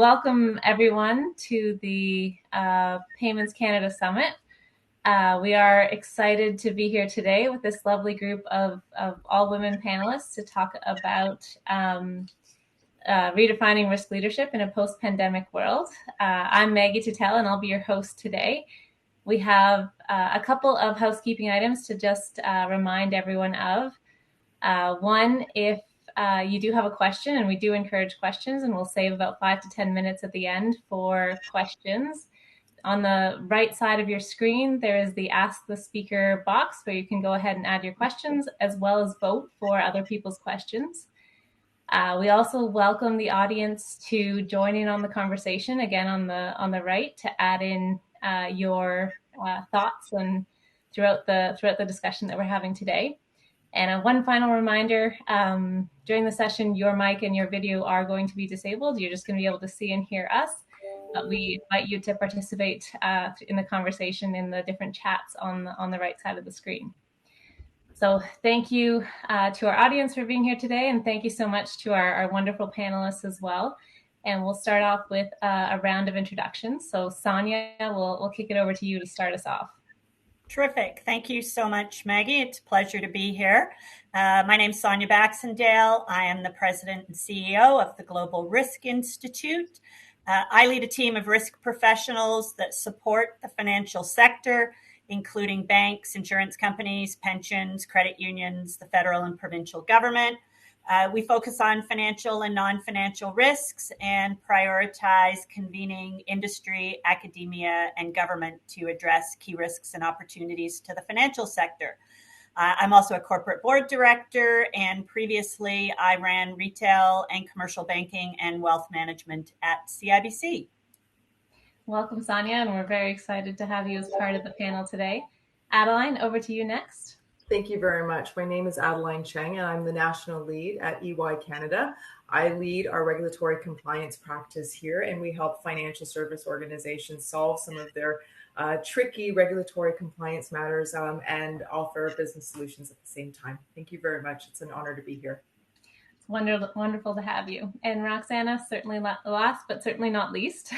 welcome everyone to the Payments Canada Summit. We are excited to be here today with this lovely group of all women panelists to talk about redefining risk leadership in a post-pandemic world. I'm Maggie Tittel, and I'll be your host today. We have a couple of housekeeping items to just remind everyone of. One, if you do have a question, and we do encourage questions, and we'll save about 5 to 10 minutes at the end for questions. On the right side of your screen, there is the Ask the Speaker box where you can go ahead and add your questions as well as vote for other people's questions. We also welcome the audience to join in on the conversation, again on the right, to add in your thoughts and throughout the discussion that we're having today. And one final reminder, during the session, your mic and your video are going to be disabled. You're just going to be able to see and hear us. But we invite you to participate in the conversation in the different chats on the right side of the screen. So thank you to our audience for being here today, and thank you so much to our wonderful panelists as well. And we'll start off with a round of introductions. So Sonia, we'll kick it over to you to start us off. Terrific. Thank you so much, Maggie. It's a pleasure to be here. My name is Sonia Baxendale. I am the president and CEO of the Global Risk Institute. I lead a team of risk professionals that support the financial sector, including banks, insurance companies, pensions, credit unions, the federal and provincial government. We focus on financial and non-financial risks and prioritize convening industry, academia, and government to address key risks and opportunities to the financial sector. I'm also a corporate board director, and previously I ran retail and commercial banking and wealth management at CIBC. Welcome, Sonia, and we're very excited to have you as part of the panel today. Adeline, over to you next. Thank you very much. My name is Adeline Cheng, and I'm the national lead at EY Canada. I lead our regulatory compliance practice here, and we help financial service organizations solve some of their tricky regulatory compliance matters and offer business solutions at the same time. Thank you very much. It's an honor to be here. It's wonderful to have you. And Roxana, certainly last, but certainly not least.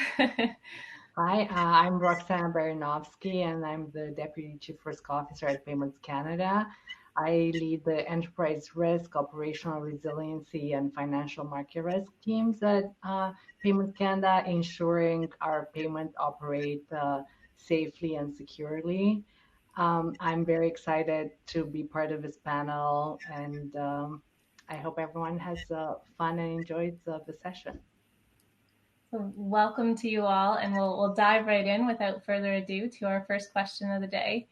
Hi, I'm Roxana Baranowski, and I'm the Deputy Chief Risk Officer at Payments Canada. I lead the enterprise risk, operational resiliency, and financial market risk teams at Payments Canada, ensuring our payments operate safely and securely. I'm very excited to be part of this panel, and I hope everyone has fun and enjoys the session. Welcome to you all, and we'll dive right in without further ado to our first question of the day.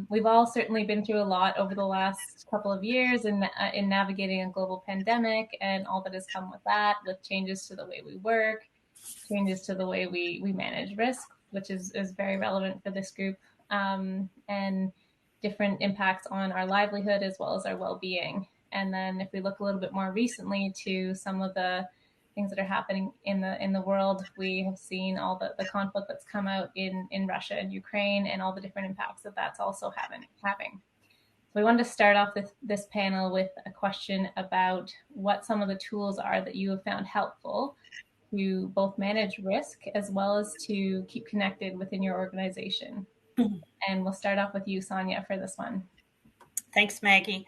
We've all certainly been through a lot over the last couple of years in navigating a global pandemic and all that has come with that, with changes to the way we work, changes to the way we manage risk, which is very relevant for this group, and different impacts on our livelihood as well as our well-being. And then if we look a little bit more recently to some of the things that are happening in the world, we have seen all the conflict that's come out in Russia and Ukraine and all the different impacts that's also having. So we wanted to start off this panel with a question about what some of the tools are that you have found helpful to both manage risk as well as to keep connected within your organization. Mm-hmm. And we'll start off with you, Sonia, for this one. Thanks, Maggie.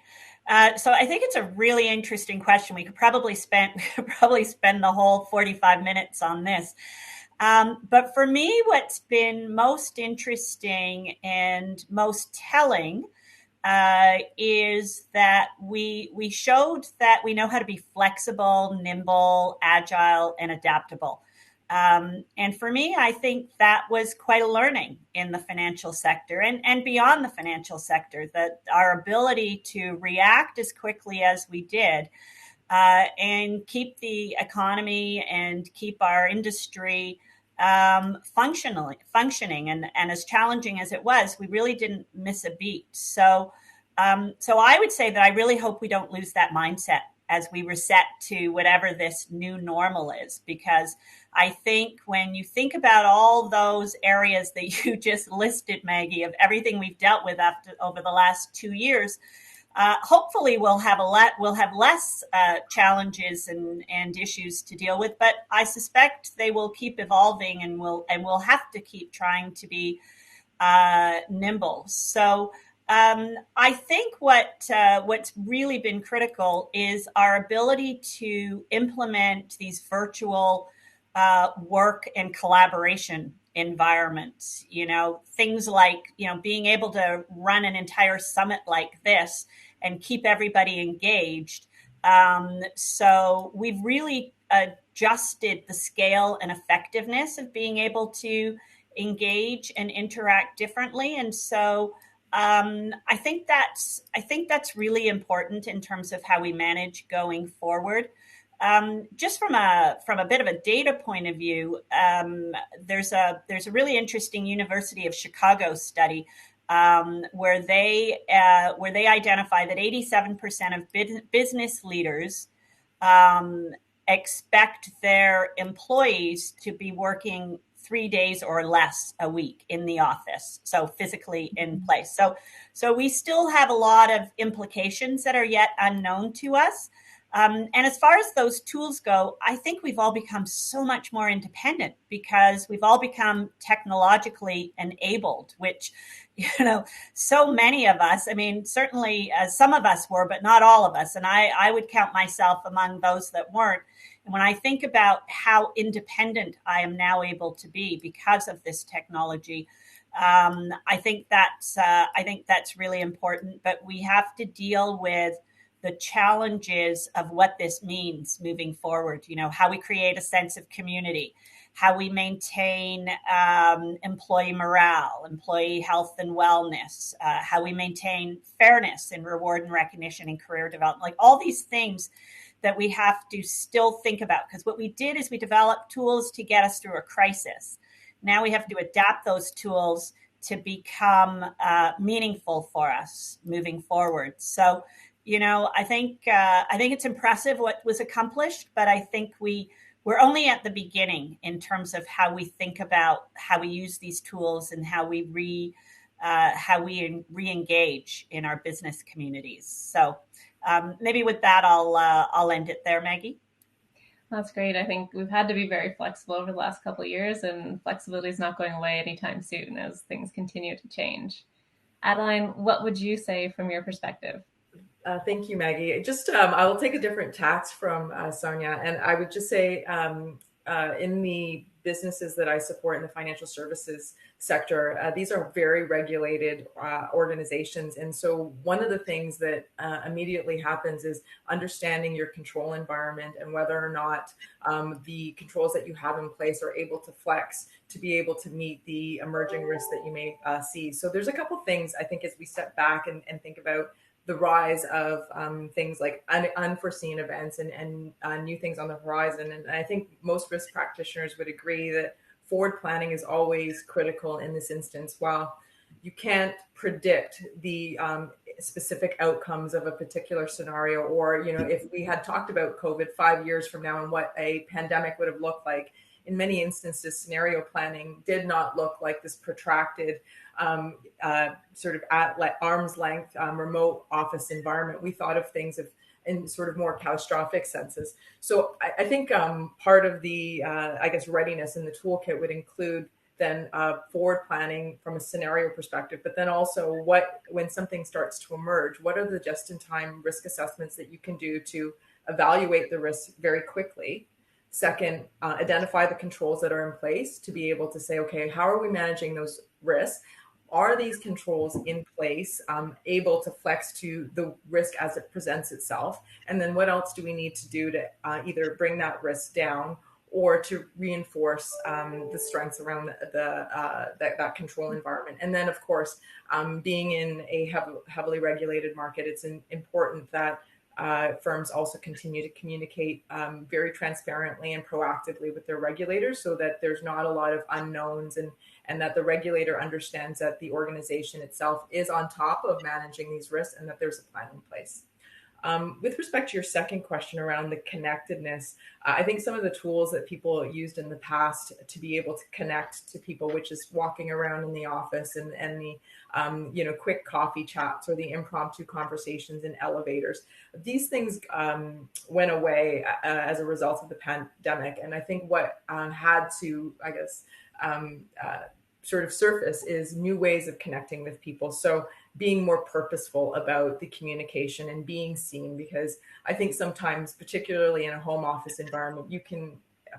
So I think it's a really interesting question. We could probably spend the whole 45 minutes on this. But for me, what's been most interesting and most telling is that we showed that we know how to be flexible, nimble, agile, and adaptable. And for me, I think that was quite a learning in the financial sector and beyond the financial sector, that our ability to react as quickly as we did and keep the economy and keep our industry functioning. And as challenging as it was, we really didn't miss a beat. So I would say that I really hope we don't lose that mindset as we reset to whatever this new normal is, because I think when you think about all those areas that you just listed, Maggie, of everything we've dealt with over the last 2 years, hopefully we'll have less challenges and issues to deal with, but I suspect they will keep evolving, and we'll have to keep trying to be nimble. So I think what's really been critical is our ability to implement these virtual work and collaboration environments. Things like being able to run an entire summit like this and keep everybody engaged. So we've really adjusted the scale and effectiveness of being able to engage and interact differently. And so I think that's really important in terms of how we manage going forward. Just from a bit of a data point of view, there's a really interesting University of Chicago study where they identify that 87% of business leaders expect their employees to be working 3 days or less a week in the office, so physically in place. So we still have a lot of implications that are yet unknown to us. And as far as those tools go, I think we've all become so much more independent because we've all become technologically enabled, which, so many of us, certainly some of us were, but not all of us. And I would count myself among those that weren't. And when I think about how independent I am now able to be because of this technology, I think that's really important. But we have to deal with the challenges of what this means moving forward. How we create a sense of community, how we maintain employee morale, employee health and wellness, how we maintain fairness in reward and recognition and career development, like all these things that we have to still think about. Because what we did is we developed tools to get us through a crisis. Now we have to adapt those tools to become meaningful for us moving forward. So, I think it's impressive what was accomplished, but I think we're only at the beginning in terms of how we think about how we use these tools and how we re-engage in our business communities. So maybe with that, I'll end it there, Maggie. That's great. I think we've had to be very flexible over the last couple of years, and flexibility is not going away anytime soon as things continue to change. Adeline, what would you say from your perspective? Thank you, Maggie. Just I will take a different tact from Sonia, and I would just say in the businesses that I support in the financial services sector, these are very regulated organizations. And so one of the things that immediately happens is understanding your control environment and whether or not the controls that you have in place are able to flex to be able to meet the emerging risks that you may see. So there's a couple things I think as we step back and think about the rise of things like unforeseen events and new things on the horizon. And I think most risk practitioners would agree that forward planning is always critical in this instance. While you can't predict the specific outcomes of a particular scenario, or, if we had talked about COVID 5 years from now and what a pandemic would have looked like, in many instances, scenario planning did not look like this protracted sort of at arm's length remote office environment. We thought of things in sort of more catastrophic senses. So I think part of the, readiness in the toolkit would include then forward planning from a scenario perspective, but then also when something starts to emerge, what are the just-in-time risk assessments that you can do to evaluate the risk very quickly? Second, identify the controls that are in place to be able to say, okay, how are we managing those risks? Are these controls in place, able to flex to the risk as it presents itself? And then what else do we need to do to either bring that risk down or to reinforce the strengths around that control environment? And then, of course, being in a heavily regulated market, it's important that firms also continue to communicate very transparently and proactively with their regulators so that there's not a lot of unknowns and that the regulator understands that the organization itself is on top of managing these risks and that there's a plan in place. With respect to your second question around the connectedness, I think some of the tools that people used in the past to be able to connect to people, which is walking around in the office and the quick coffee chats or the impromptu conversations in elevators, these things went away as a result of the pandemic. And I think what had to, I guess, sort of surface is new ways of connecting with people. So being more purposeful about the communication and being seen, because I think sometimes, particularly in a home office environment,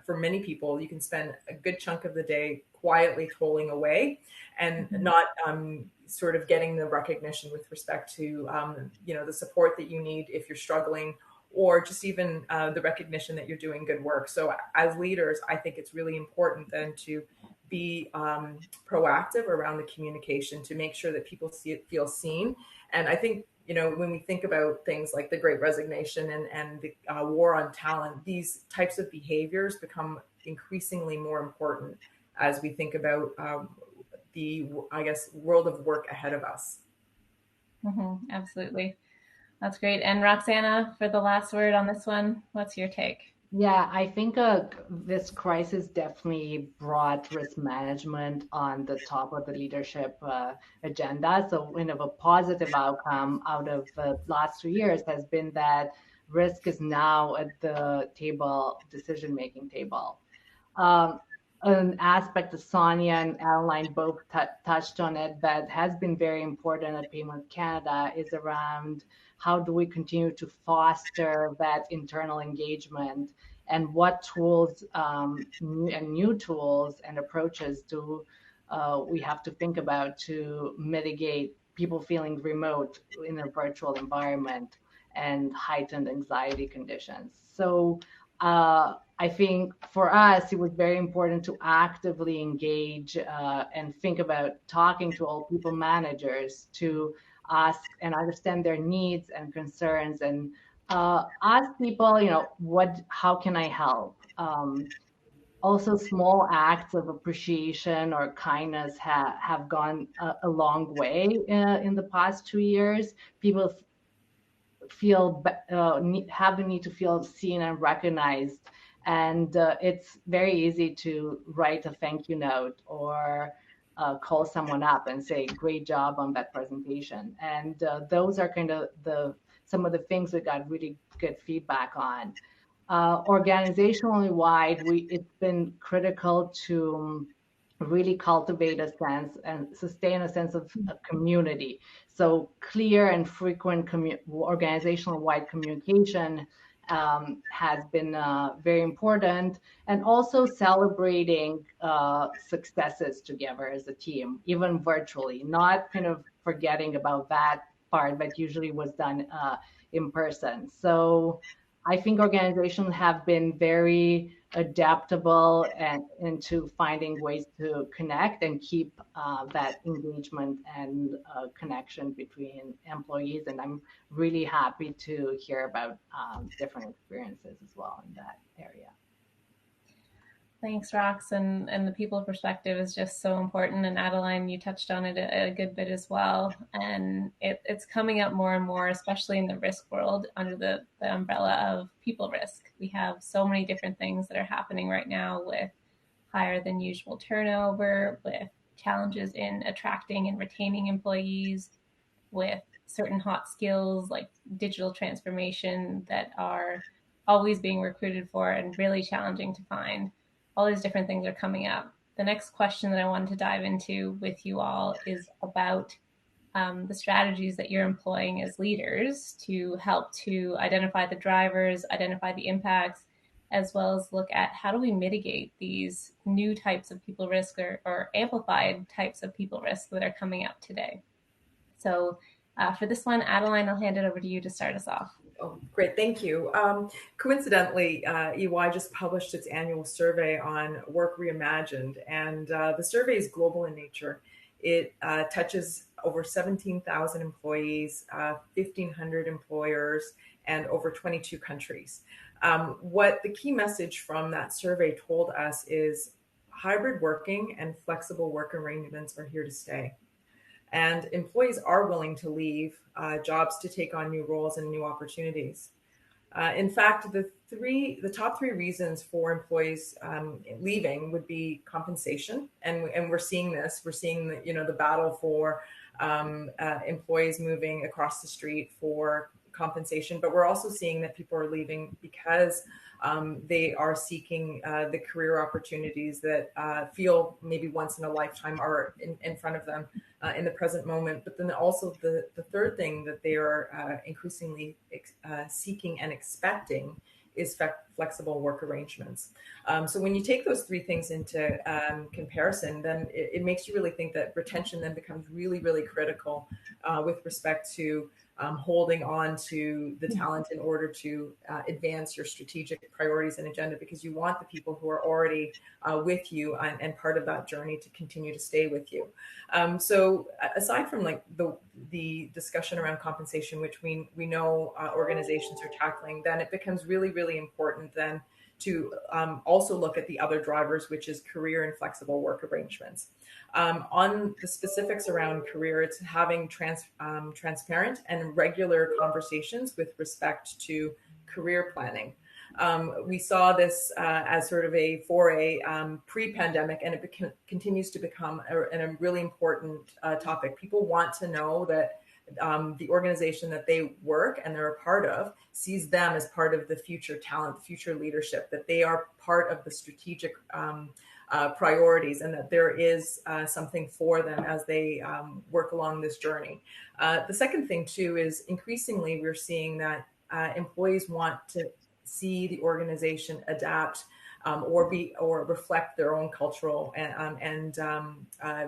for many people, you can spend a good chunk of the day quietly tolling away and not sort of getting the recognition with respect to, the support that you need if you're struggling, or just even the recognition that you're doing good work. So as leaders, I think it's really important then to be proactive around the communication to make sure that people feel seen. And I think, when we think about things like the Great Resignation and the war on talent, these types of behaviors become increasingly more important as we think about the, I guess, world of work ahead of us. Mm-hmm, absolutely. That's great. And Roxana, for the last word on this one, what's your take? Yeah, I think this crisis definitely brought risk management on the top of the leadership agenda. So, a positive outcome out of the last 2 years has been that risk is now at the table, decision-making table. An aspect that Sonia and Adeline both touched on it that has been very important at Payments Canada is around how do we continue to foster that internal engagement, and what tools and new tools and approaches do we have to think about to mitigate people feeling remote in a virtual environment and heightened anxiety conditions. So I think for us, it was very important to actively engage and think about talking to all people managers to ask and understand their needs and concerns, and ask people, how can I help? Also, small acts of appreciation or kindness have gone a long way in the past 2 years. People have the need to feel seen and recognized, and it's very easy to write a thank you note or call someone up and say great job on that presentation. And those are kind of some of the things we got really good feedback on. Organizationally wide, it's been critical to really cultivate a sense and sustain a sense of community. So clear and frequent organizational wide communication has been very important, and also celebrating successes together as a team, even virtually, not kind of forgetting about that part, but usually was done in person. So I think organizations have been very adaptable and into finding ways to connect and keep that engagement and connection between employees. And I'm really happy to hear about different experiences as well in that area. Thanks, Rox. And the people perspective is just so important. And Adeline, you touched on it a good bit as well. And it's coming up more and more, especially in the risk world, under the umbrella of people risk. We have so many different things that are happening right now with higher than usual turnover, with challenges in attracting and retaining employees, with certain hot skills like digital transformation that are always being recruited for and really challenging to find. All these different things are coming up. The next question that I wanted to dive into with you all is about the strategies that you're employing as leaders to help to identify the drivers, identify the impacts, as well as look at how do we mitigate these new types of people risk or amplified types of people risk that are coming up today. So for this one, Adeline, I'll hand it over to you to start us off. Oh, great. Thank you. Coincidentally, EY just published its annual survey on work reimagined, and the survey is global in nature. It touches over 17,000 employees, 1,500 employers, and over 22 countries. What the key message from that survey told us is hybrid working and flexible work arrangements are here to stay. and employees are willing to leave jobs to take on new roles and new opportunities. In fact, the top three reasons for employees leaving would be compensation, and we're seeing this. We're seeing the battle for employees moving across the street for compensation, but we're also seeing that people are leaving because they are seeking the career opportunities that feel maybe once in a lifetime are in front of them in the present moment. But then also the third thing that they are increasingly seeking and expecting is flexible work arrangements. So when you take those three things into comparison, then it makes you really think that retention then becomes really, really critical with respect to holding on to the talent in order to advance your strategic priorities and agenda, because you want the people who are already with you and part of that journey to continue to stay with you. So aside from like the discussion around compensation, which we know organizations are tackling, then it becomes really, really important then to also look at the other drivers, which is career and flexible work arrangements. On the specifics around career, it's having transparent and regular conversations with respect to career planning. We saw this as sort of a foray pre-pandemic, and it continues to become a really important topic. People want to know that the organization that they work and they're a part of sees them as part of the future talent, future leadership, that they are part of the strategic priorities, and that there is something for them as they work along this journey. The second thing too is increasingly we're seeing that employees want to see the organization adapt or reflect their own cultural and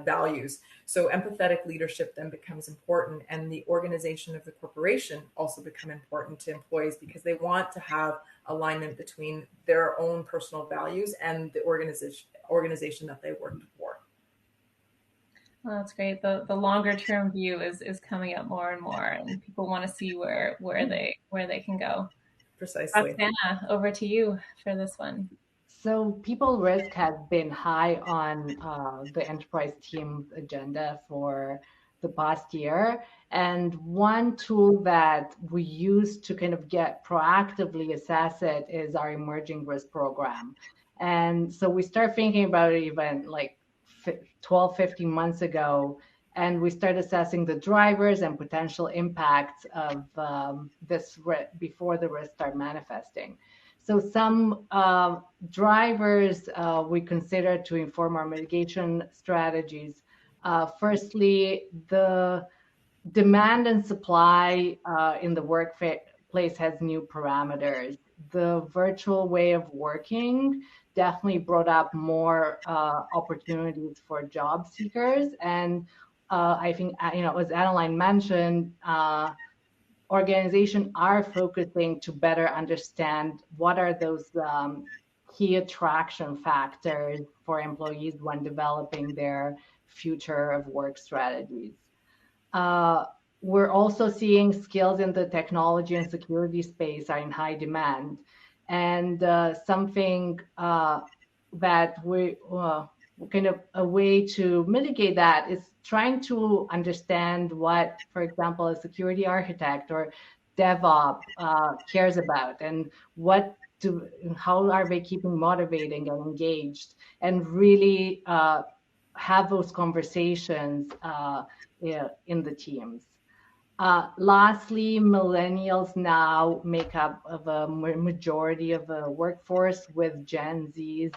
values. So empathetic leadership then becomes important, and the organization of the corporation also become important to employees, because they want to have alignment between their own personal values and the organization that they work for. Well, that's great. The longer term view is coming up more and more, and people want to see where they can go. Precisely. Roxana, over to you for this one. So people risk has been high on the enterprise team's agenda for the past year. And one tool that we use to kind of get proactively assess it is our emerging risk program. And so we start thinking about it even like 12, 15 months ago, and we start assessing the drivers and potential impacts of this before the risks start manifesting. So some drivers we consider to inform our mitigation strategies. Firstly, the demand and supply in the workplace has new parameters. The virtual way of working definitely brought up more opportunities for job seekers. And I think, as Adeline mentioned, organizations are focusing to better understand what are those key attraction factors for employees when developing their future of work strategies. We're also seeing skills in the technology and security space are in high demand. And something that we kind of a way to mitigate that is trying to understand what, for example, a security architect or DevOps cares about, and how are they keeping motivating and engaged, and really have those conversations in the teams. Lastly, millennials now make up of a majority of the workforce, with Gen Zs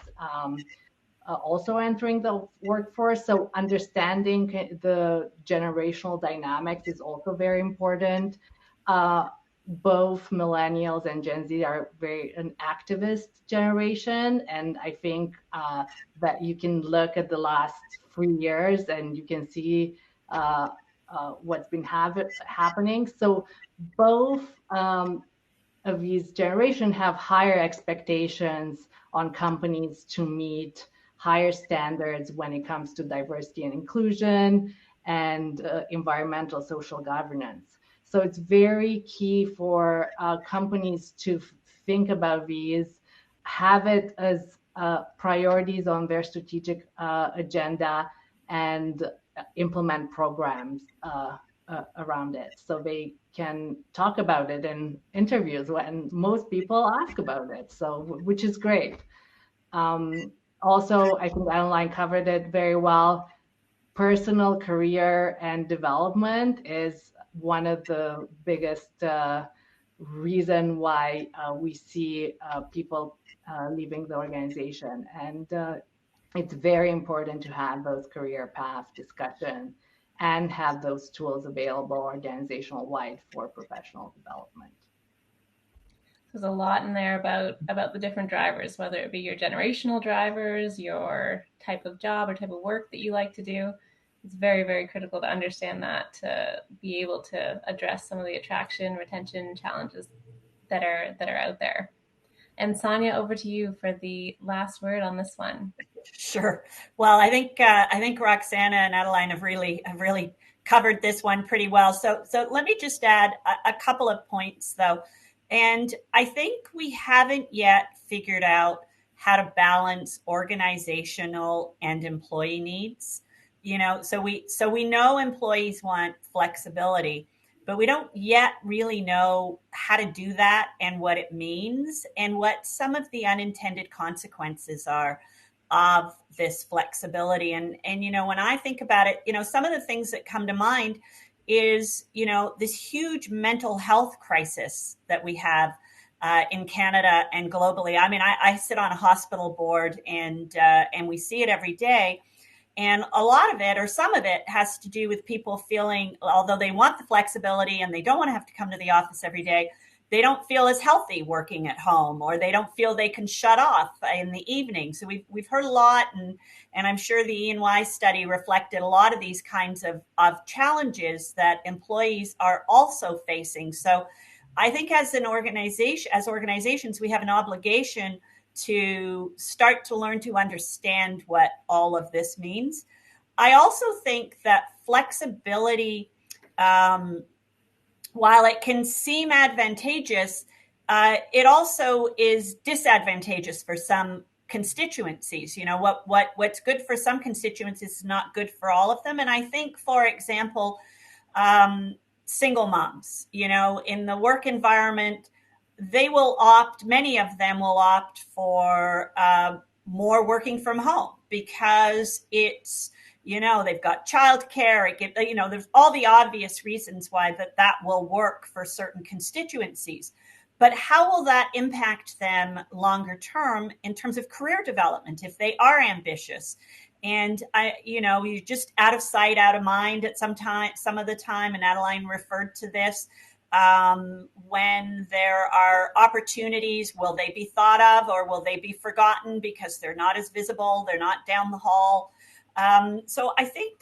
also entering the workforce. So understanding the generational dynamics is also very important. Both millennials and Gen Z are very an activist generation, and I think that you can look at the last 3 years and you can see what's been happening. So both of these generations have higher expectations on companies to meet higher standards when it comes to diversity and inclusion and environmental social governance. So it's very key for companies to think about these, have it as priorities on their strategic agenda, and implement programs around it, so they can talk about it in interviews when most people ask about it. So, which is great. Also, I think Adeline covered it very well. Personal career and development is one of the biggest reason why we see people leaving the organization. And it's very important to have those career path discussion and have those tools available organizational wide for professional development. There's a lot in there about the different drivers, whether it be your generational drivers, your type of job or type of work that you like to do. It's very, very critical to understand that, to be able to address some of the attraction, retention challenges that are out there. And Sonia, over to you for the last word on this one. Sure. Well, I think Roxana and Adeline have really covered this one pretty well. So let me just add a couple of points, though. And I think we haven't yet figured out how to balance organizational and employee needs. So we know employees want flexibility, but we don't yet really know how to do that and what it means and what some of the unintended consequences are of this flexibility. And when I think about it, some of the things that come to mind is, this huge mental health crisis that we have in Canada and globally. I mean, I sit on a hospital board and we see it every day. And a lot of it, or some of it, has to do with people feeling, although they want the flexibility and they don't want to have to come to the office every day, they don't feel as healthy working at home, or they don't feel they can shut off in the evening. So we've heard a lot, and I'm sure the E&Y study reflected a lot of these kinds of challenges that employees are also facing. So I think as organizations, we have an obligation to start to learn to understand what all of this means. I also think that flexibility, while it can seem advantageous, it also is disadvantageous for some constituencies. What's good for some constituencies is not good for all of them. And I think, for example, single moms, in the work environment, many of them will opt for more working from home because it's, they've got childcare. There's all the obvious reasons why that will work for certain constituencies. But how will that impact them longer term in terms of career development if they are ambitious? And you're just out of sight, out of mind at some of the time. And Adeline referred to this. When there are opportunities, will they be thought of or will they be forgotten because they're not as visible? They're not down the hall. So I think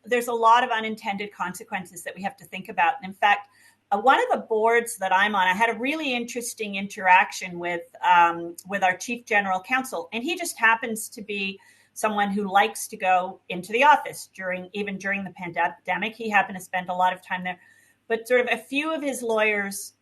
there's a lot of unintended consequences that we have to think about. And in fact, one of the boards that I'm on, I had a really interesting interaction with our chief general counsel, and he just happens to be someone who likes to go into the office during the pandemic. He happened to spend a lot of time there, but sort of a few of his lawyers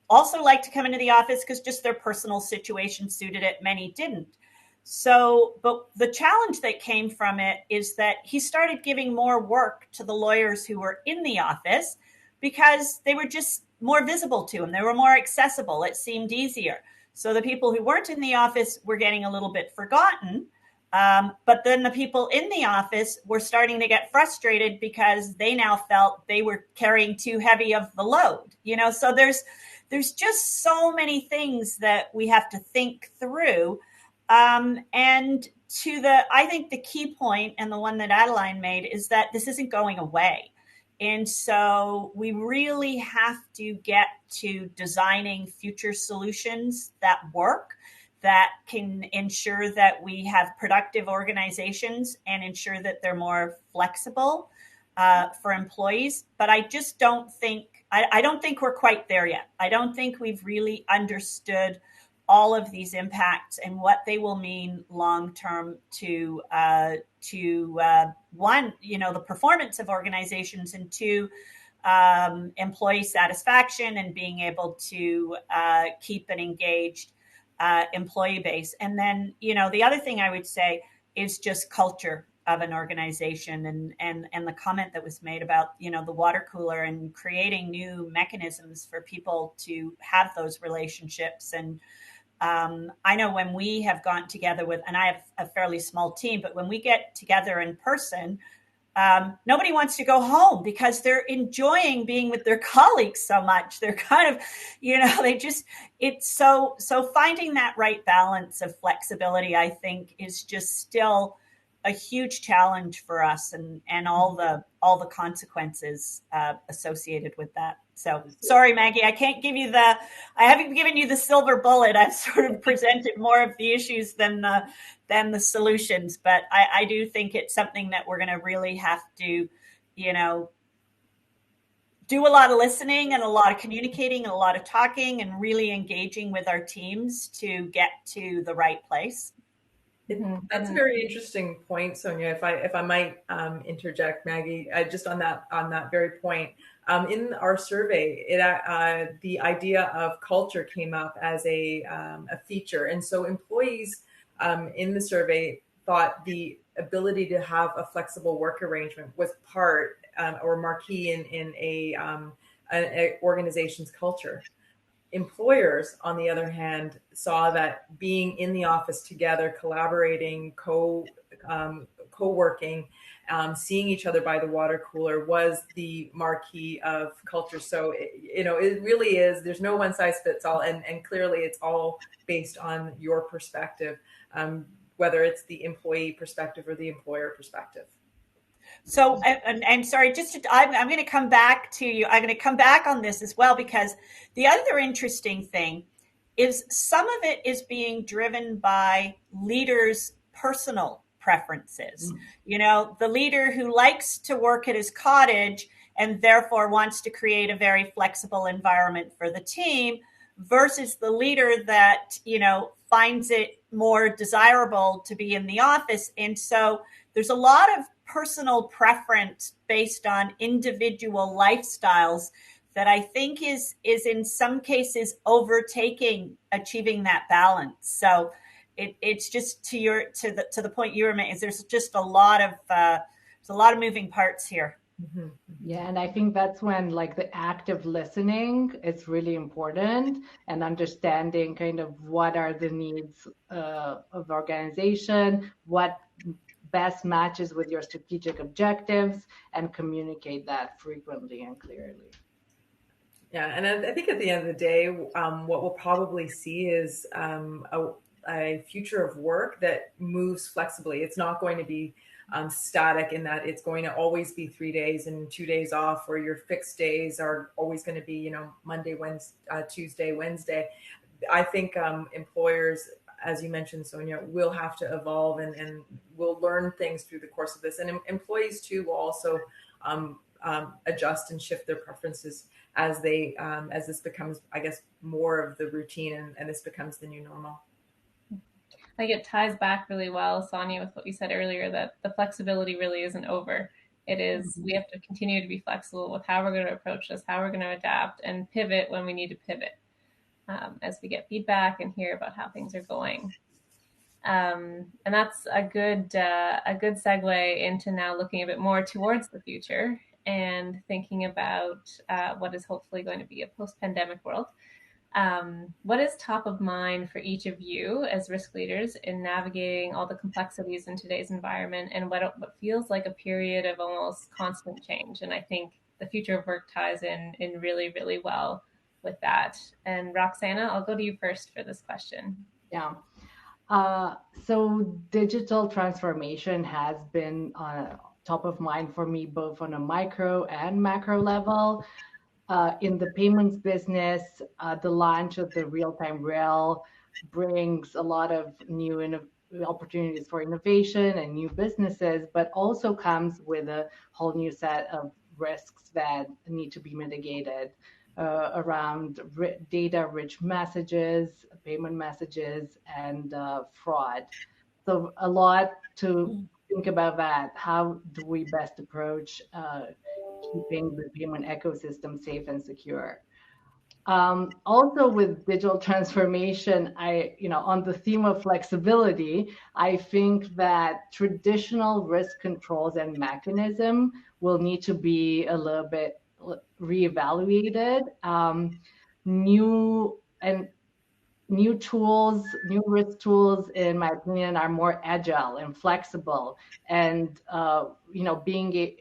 also like to come into the office because just their personal situation suited it. Many didn't. So, but the challenge that came from it is that he started giving more work to the lawyers who were in the office because they were just more visible to him. They were more accessible. It seemed easier. So the people who weren't in the office were getting a little bit forgotten. But then the people in the office were starting to get frustrated because they now felt they were carrying too heavy of the load. So there's just so many things that we have to think through. And I think the key point, and the one that Adeline made, is that this isn't going away. And so we really have to get to designing future solutions that work, that can ensure that we have productive organizations and ensure that they're more flexible for employees. But I just don't think we're quite there yet. I don't think we've really understood all of these impacts and what they will mean long term to one, the performance of organizations, and two, employee satisfaction and being able to keep an engaged employee base. And then, the other thing I would say is just culture. of an organization, and the comment that was made about, you know, the water cooler and creating new mechanisms for people to have those relationships. And I know when we have gone together with, and I have a fairly small team, but when we get together in person, nobody wants to go home because they're enjoying being with their colleagues so much. They're kind of, you know, it's so finding that right balance of flexibility, I think, is just still a huge challenge for us, and all the consequences associated with that. So sorry, Maggie, I haven't given you the silver bullet. I've sort of presented more of the issues than the solutions, but I do think it's something that we're going to really have to, you know, do a lot of listening and a lot of communicating and a lot of talking and really engaging with our teams to get to the right place. That's a very interesting point, Sonia. If I might interject, Maggie, just on that very point. In our survey, the idea of culture came up as a feature, and so employees in the survey thought the ability to have a flexible work arrangement was part or marquee in an organization's culture. Employers, on the other hand, saw that being in the office together, collaborating, co-working, seeing each other by the water cooler was the marquee of culture. So, it really is, there's no one size fits all. And clearly it's all based on your perspective, whether it's the employee perspective or the employer perspective. So I'm sorry, I'm going to come back to you. I'm going to come back on this as well, because the other interesting thing is some of it is being driven by leaders' personal preferences. You know, the leader who likes to work at his cottage and therefore wants to create a very flexible environment for the team, versus the leader that, you know, finds it more desirable to be in the office. And so there's a lot of personal preference based on individual lifestyles that I think is in some cases overtaking achieving that balance. So it's just to the point you were making, there's just a lot of moving parts here. Mm-hmm. Yeah, and I think that's when like the active listening is really important, and understanding kind of what are the needs of the organization, what best matches with your strategic objectives, and communicate that frequently and clearly. Yeah, and I think at the end of the day, what we'll probably see is a future of work that moves flexibly. It's not going to be static in that it's going to always be 3 days and 2 days off, or your fixed days are always going to be, Monday, Wednesday, Tuesday, Wednesday. I think employers, as you mentioned, Sonia, will have to evolve and will learn things through the course of this. And employees too will also adjust and shift their preferences as this becomes, I guess, more of the routine and this becomes the new normal. I think it ties back really well, Sonia, with what you said earlier, that the flexibility really isn't over. It is, we have to continue to be flexible with how we're going to approach this, how we're going to adapt and pivot when we need to pivot, as we get feedback and hear about how things are going. And that's a good segue into now looking a bit more towards the future and thinking about what is hopefully going to be a post-pandemic world. What is top of mind for each of you as risk leaders in navigating all the complexities in today's environment, and what feels like a period of almost constant change? And I think the future of work ties in really, really well with that. And Roxana, I'll go to you first for this question. Yeah. So digital transformation has been top of mind for me, both on a micro and macro level. In the payments business, the launch of the real-time rail brings a lot of new opportunities for innovation and new businesses, but also comes with a whole new set of risks that need to be mitigated around data-rich messages, payment messages, and fraud. So a lot to think about that. How do we best approach keeping the payment ecosystem safe and secure? Also with digital transformation, on the theme of flexibility, I think that traditional risk controls and mechanism will need to be a little bit reevaluated. New tools, new risk tools, in my opinion, are more agile and flexible. And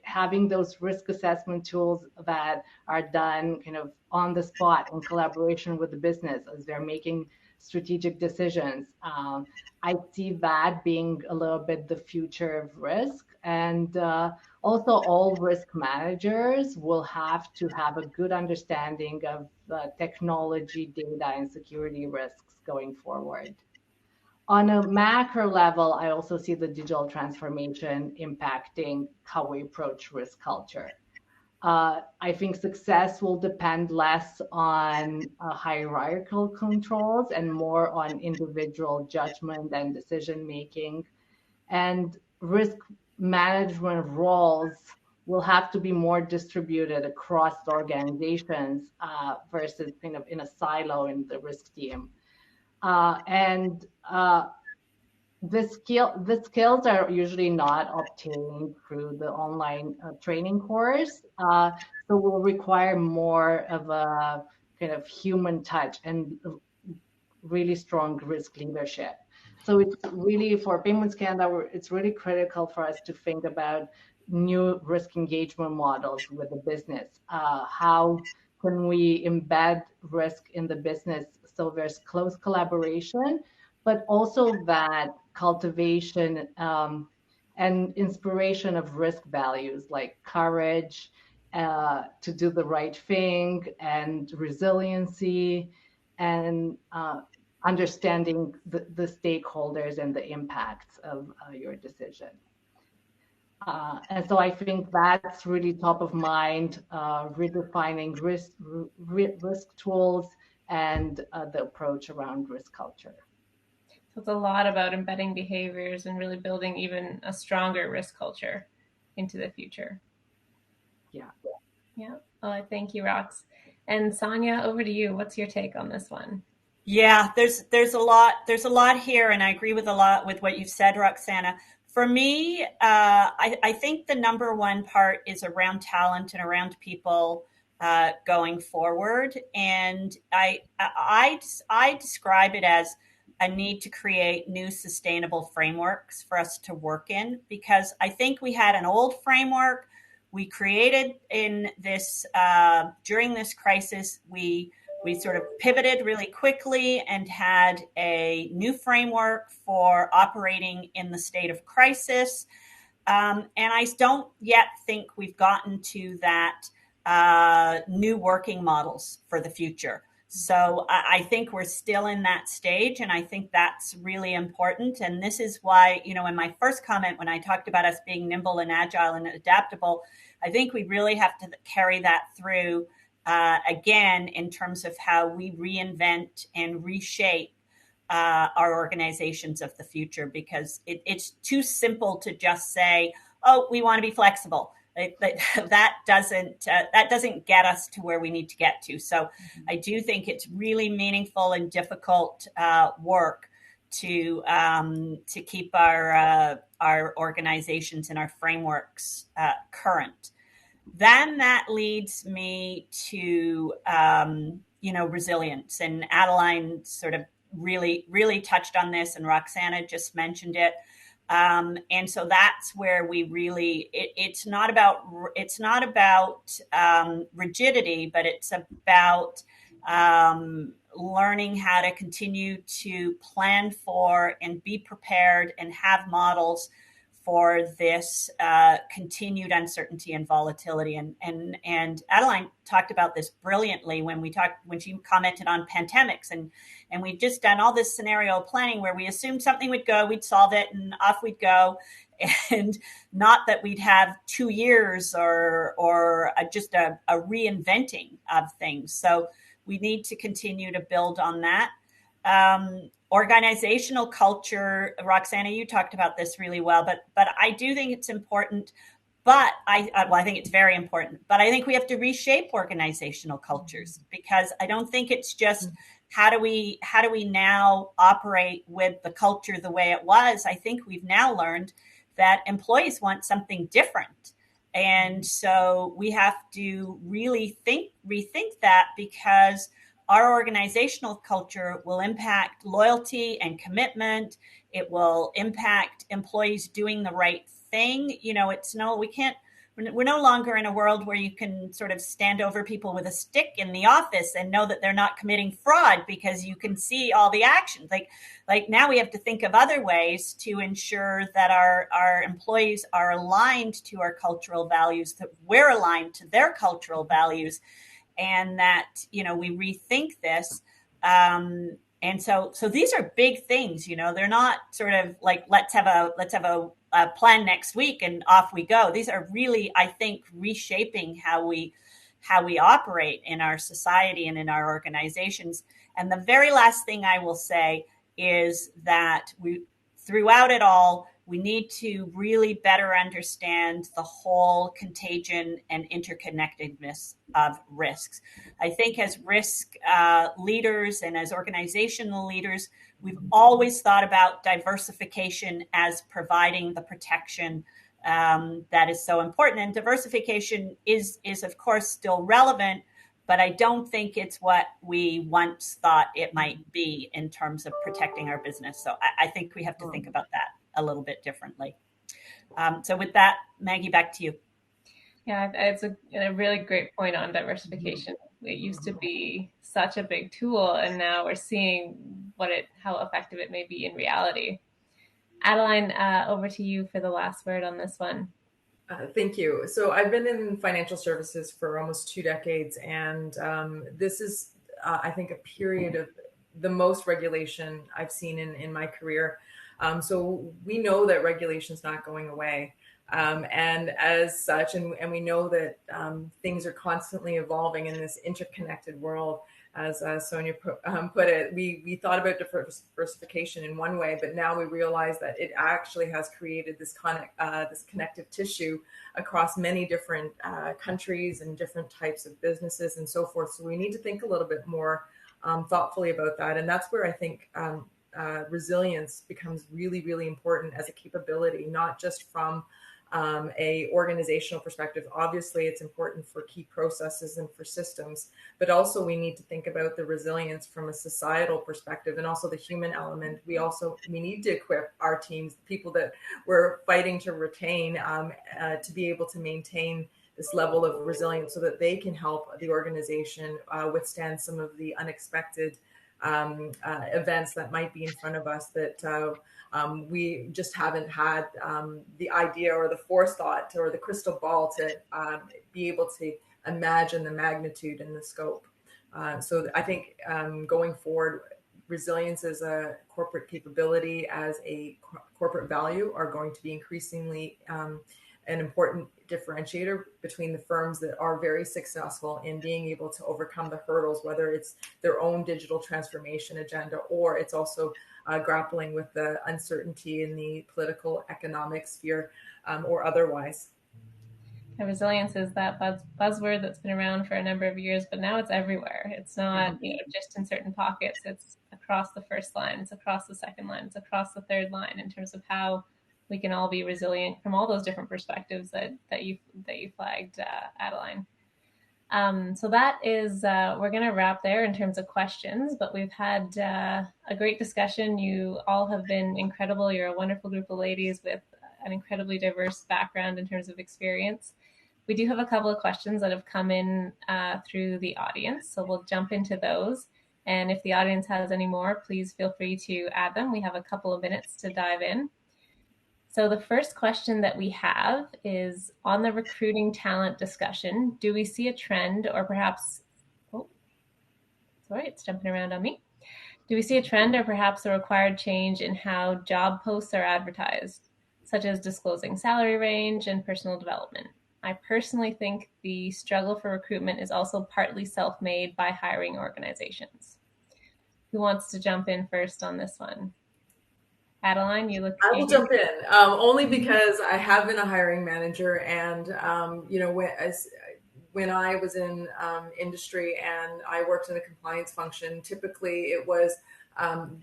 having those risk assessment tools that are done kind of on the spot in collaboration with the business as they're making strategic decisions. I see that being a little bit the future of risk. And also, all risk managers will have to have a good understanding of technology, data, and security risks going forward. On a macro level, I also see the digital transformation impacting how we approach risk culture. I think success will depend less on hierarchical controls and more on individual judgment and decision making. And risk management roles will have to be more distributed across organizations versus kind of in a silo in the risk team. The skills are usually not obtained through the online training course, so will require more of a kind of human touch and really strong risk leadership. So it's really, for Payments Canada, it's really critical for us to think about new risk engagement models with the business. How can we embed risk in the business so there's close collaboration, but also that cultivation and inspiration of risk values like courage, to do the right thing, and resiliency, and understanding the stakeholders and the impacts of your decision. And so I think that's really top of mind, redefining risk tools and the approach around risk culture. So it's a lot about embedding behaviors and really building even a stronger risk culture into the future. Yeah. Yeah. Oh, thank you, Rox. And Sonia, over to you. What's your take on this one? Yeah, there's a lot here, and I agree with a lot with what you've said, Roxana. For me, I think the number one part is around talent and around people going forward, and I describe it as a need to create new sustainable frameworks for us to work in, because I think we had an old framework we created in this during this crisis. We sort of pivoted really quickly and had a new framework for operating in the state of crisis. And I don't yet think we've gotten to that new working models for the future. So I think we're still in that stage, and I think that's really important. And this is why, in my first comment, when I talked about us being nimble and agile and adaptable, I think we really have to carry that through again, in terms of how we reinvent and reshape our organizations of the future, because it's too simple to just say, "Oh, we want to be flexible." That doesn't get us to where we need to get to. So I do think it's really meaningful and difficult work to keep our organizations and our frameworks current. Then that leads me to, resilience. And Adeline sort of really touched on this, and Roxana just mentioned it. And so that's where we really, it's not about rigidity, but it's about learning how to continue to plan for and be prepared and have models for this continued uncertainty and volatility. And Adeline talked about this brilliantly when she commented on pandemics, and we've just done all this scenario planning where we assumed something would go, we'd solve it, and off we'd go, and not that we'd have 2 years or just a reinventing of things. So we need to continue to build on that. Organizational culture, Roxana, you talked about this really well, but I do think it's important But I think it's very important. But I think we have to reshape organizational cultures, because I don't think it's just how do we now operate with the culture the way it was. I think we've now learned that employees want something different. And so we have to really rethink that, because our organizational culture will impact loyalty and commitment. It will impact employees doing the right thing. We're no longer in a world where you can sort of stand over people with a stick in the office and know that they're not committing fraud because you can see all the actions. Like now we have to think of other ways to ensure that our employees are aligned to our cultural values, that we're aligned to their cultural values, and that, we rethink this. And so these are big things. They're not sort of like, let's have a plan next week and off we go. These are really, I think, reshaping how we operate in our society and in our organizations. And the very last thing I will say is that throughout it all, we need to really better understand the whole contagion and interconnectedness of risks. I think as risk leaders and as organizational leaders, we've always thought about diversification as providing the protection that is so important. And diversification is of course still relevant, but I don't think it's what we once thought it might be in terms of protecting our business. So I think we have to think about that a little bit differently. So with that, Maggie, back to you. Yeah, it's a really great point on diversification. It used to be such a big tool, and now we're seeing how effective it may be in reality. Adeline, over to you for the last word on this one. Thank you. So I've been in financial services for almost 2 decades, and this is, I think, a period of the most regulation I've seen in my career. So we know that regulation is not going away. And as such, and we know that things are constantly evolving in this interconnected world. As Sonia put it, we thought about diversification in one way, but now we realize that it actually has created this connective tissue across many different countries and different types of businesses and so forth. So we need to think a little bit more thoughtfully about that. And that's where I think resilience becomes really, really important as a capability, not just from a organizational perspective. Obviously, it's important for key processes and for systems, but also we need to think about the resilience from a societal perspective and also the human element. We need to equip our teams, the people that we're fighting to retain, to be able to maintain this level of resilience so that they can help the organization withstand some of the unexpected events that might be in front of us that we just haven't had the idea or the forethought or the crystal ball to be able to imagine the magnitude and the scope. So I think going forward, resilience as a corporate capability, as a corporate value, are going to be increasingly an important differentiator between the firms that are very successful in being able to overcome the hurdles, whether it's their own digital transformation agenda or it's also grappling with the uncertainty in the political, economic sphere or otherwise. And resilience is that buzzword that's been around for a number of years, but now it's everywhere. It's not just in certain pockets. It's across the first line. It's across the second line. It's across the third line in terms of how we can all be resilient from all those different perspectives that you flagged, Adeline. So that is, we're going to wrap there in terms of questions, but we've had a great discussion. You all have been incredible. You're a wonderful group of ladies with an incredibly diverse background in terms of experience. We do have a couple of questions that have come in through the audience, so we'll jump into those. And if the audience has any more, please feel free to add them. We have a couple of minutes to dive in. So the first question that we have is on the recruiting talent discussion. Do we see a trend or perhaps, it's jumping around on me. Do we see a trend or perhaps a required change in how job posts are advertised, such as disclosing salary range and personal development? I personally think the struggle for recruitment is also partly self-made by hiring organizations. Who wants to jump in first on this one? Adeline, you look. I will jump in only because I have been a hiring manager, and when I was in industry and I worked in a compliance function, typically it was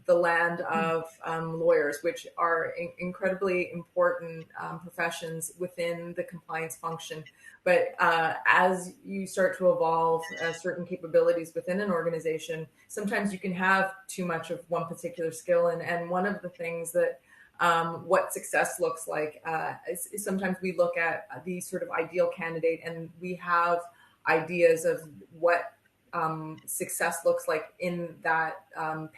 the land of lawyers, which are incredibly important professions within the compliance function. But as you start to evolve certain capabilities within an organization, sometimes you can have too much of one particular skill. And one of the things that what success looks like is sometimes we look at the sort of ideal candidate and we have ideas of what success looks like in that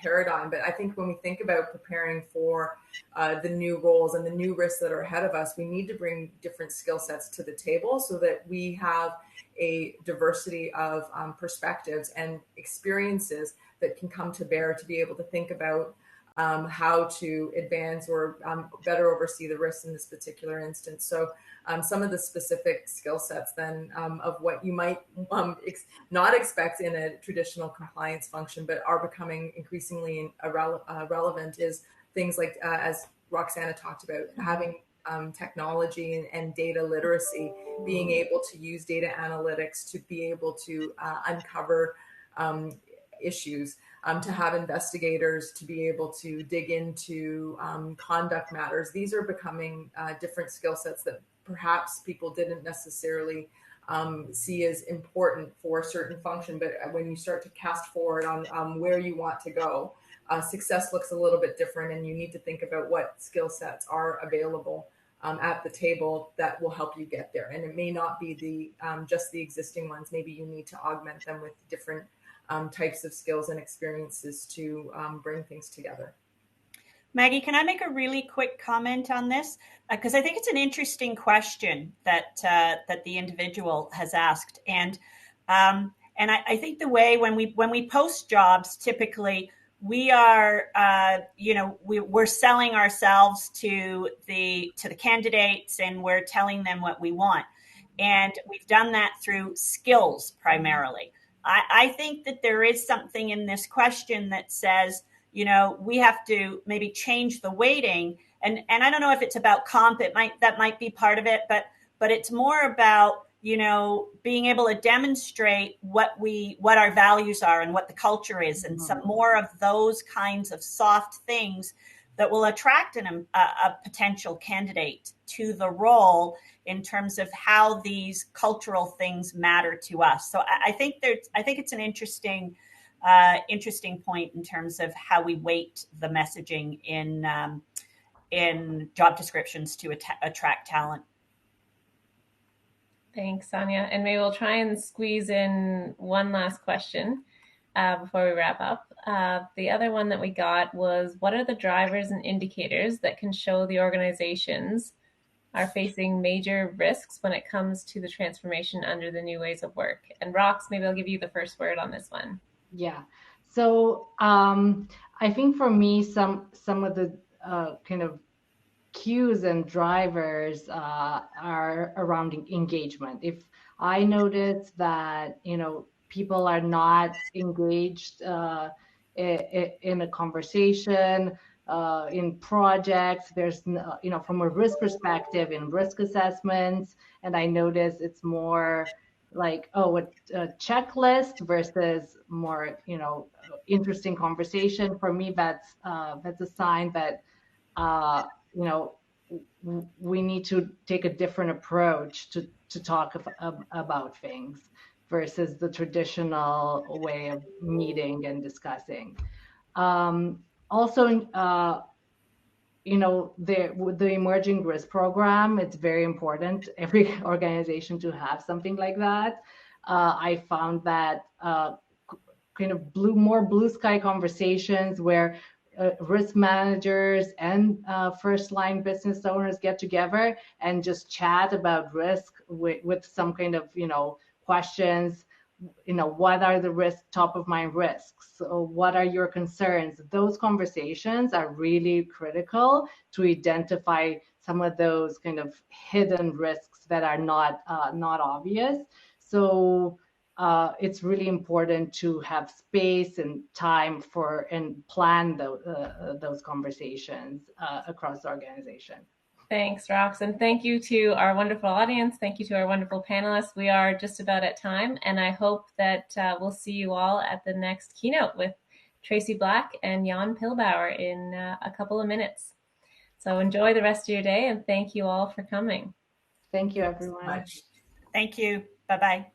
paradigm. But I think when we think about preparing for the new roles and the new risks that are ahead of us, we need to bring different skill sets to the table so that we have a diversity of perspectives and experiences that can come to bear to be able to think about how to advance or better oversee the risks in this particular instance. So some of the specific skill sets then of what you might not expect in a traditional compliance function, but are becoming increasingly relevant is things like, as Roxana talked about, having technology and data literacy, being able to use data analytics to be able to uncover issues, to have investigators to be able to dig into conduct matters. These are becoming different skill sets that perhaps people didn't necessarily see as important for a certain function. But when you start to cast forward on where you want to go, success looks a little bit different, and you need to think about what skill sets are available at the table that will help you get there. And it may not be the just the existing ones. Maybe you need to augment them with different types of skills and experiences to bring things together. Maggie, can I make a really quick comment on this? Because I think it's an interesting question that the individual has asked, and I think the way when we post jobs, typically we are we're selling ourselves to the candidates, and we're telling them what we want, and we've done that through skills primarily. I think that there is something in this question that says, we have to maybe change the weighting. And I don't know if it's about comp, that might be part of it, but it's more about, being able to demonstrate what our values are and what the culture is, and some more of those kinds of soft things that will attract a potential candidate to the role in terms of how these cultural things matter to us. So I think it's an interesting point in terms of how we weight the messaging in job descriptions to attract talent. Thanks, Sonia. And maybe we'll try and squeeze in one last question before we wrap up. The other one that we got was, what are the drivers and indicators that can show the organizations are facing major risks when it comes to the transformation under the new ways of work? And Rox, maybe I'll give you the first word on this one. Yeah. So I think for me, some of the kind of cues and drivers are around engagement. If I notice that, people are not engaged in a conversation, in projects, there's, from a risk perspective, in risk assessments, and I notice it's more like, a checklist versus more, interesting conversation. For me, that's a sign that, we need to take a different approach to talk about things versus the traditional way of meeting and discussing. Also, the emerging risk program, it's very important, every organization, to have something like that. I found that kind of more blue sky conversations where risk managers and first line business owners get together and just chat about risk with some kind of, questions. What are the top of mind risks? So what are your concerns? Those conversations are really critical to identify some of those kind of hidden risks that are not obvious. So it's really important to have space and time for and plan those conversations across the organization. Thanks, Rox, and thank you to our wonderful audience. Thank you to our wonderful panelists. We are just about at time, and I hope that we'll see you all at the next keynote with Tracy Black and Jan Pilbauer in a couple of minutes. So enjoy the rest of your day, and thank you all for coming. Thank you, everyone. Much. Thank you. Bye-bye.